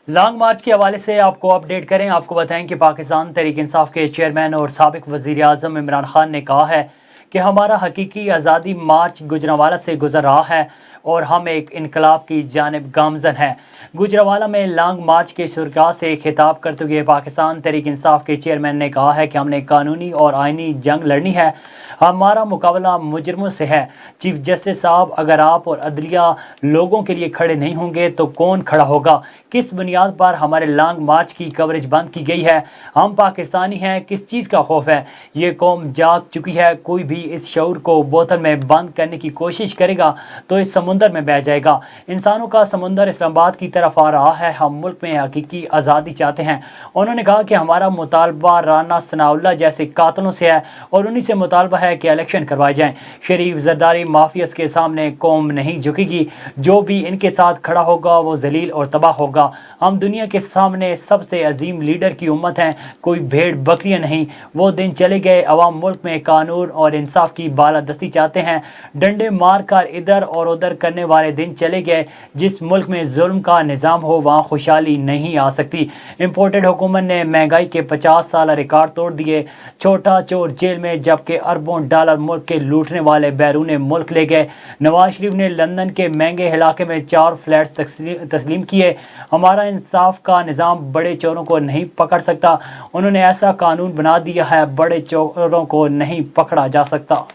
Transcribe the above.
Long मार्च के हवाले से आपको अपडेट करें। आपको बताएं कि पाकिस्तान तहरीक इंसाफ के चेयरमैन और साबिक वज़ीर आज़म इमरान खान ने कहा है कि हमारा हकीकी आज़ादी मार्च गुजरांवाला से गुजर रहा है और हम एक इनकलाब की जानिब गामजन हैं। गुजरांवाला में लॉन्ग मार्च के शुरका से खिताब करते हुए पाकिस्तान तहरीक इंसाफ के चेयरमैन ने कहा है कि हमने कानूनी और आइनी जंग लड़नी है। हमारा मुकाबला मुजरमों से है। चीफ जस्टिस साहब, अगर आप और अदलिया लोगों के लिए खड़े नहीं होंगे तो कौन खड़ा होगा? किस बुनियाद पर हमारे लॉन्ग मार्च की कवरेज बंद की गई है? हम पाकिस्तानी हैं, किस चीज़ का खौफ है? ये कौम जाग चुकी है। कोई भी इस शऊर को बोतल में बंद करने की कोशिश करेगा तो इस समुंदर में बह जाएगा। इंसानों का समुंदर इस्लामाबाद की तरफ आ रहा है। हम मुल्क में हकीकी आज़ादी चाहते हैं। उन्होंने कहा कि हमारा मुतालबा राना सनाउल्लाह जैसे कातलों से है और उन्हीं से मुतालबा है कि इलेक्शन करवाए जाएं। शरीफ जरदारी माफियास के सामने कौम नहीं झुकेगी। जो भी इनके साथ खड़ा होगा वो जलील और तबाह होगा। हम दुनिया के सामने सबसे अजीम लीडर की उम्मत हैं, कोई भेड़ बकरियां नहीं। वो दिन चले गए। अवाम मुल्क में कानून और इंसाफ की बालादस्ती चाहते हैं। डंडे मार कर इधर और उधर करने वाले दिन चले गए। जिस मुल्क में जुल्म का निज़ाम हो वहाँ खुशहाली नहीं आ सकती। इम्पोर्टेड हुकूमत ने महंगाई के 50 साल रिकॉर्ड तोड़ दिए। छोटा चोर जेल में जबकि अरबों डॉलर मुल्क के लूटने वाले बैरून मुल्क ले गए। नवाज शरीफ ने लंदन के महंगे इलाके में 4 फ्लैट्स तस्लीम किए। हमारा इंसाफ का निज़ाम बड़े चोरों को नहीं पकड़ सकता। उन्होंने ऐसा कानून बना दिया है, बड़े चोरों को नहीं पकड़ा जा सकता।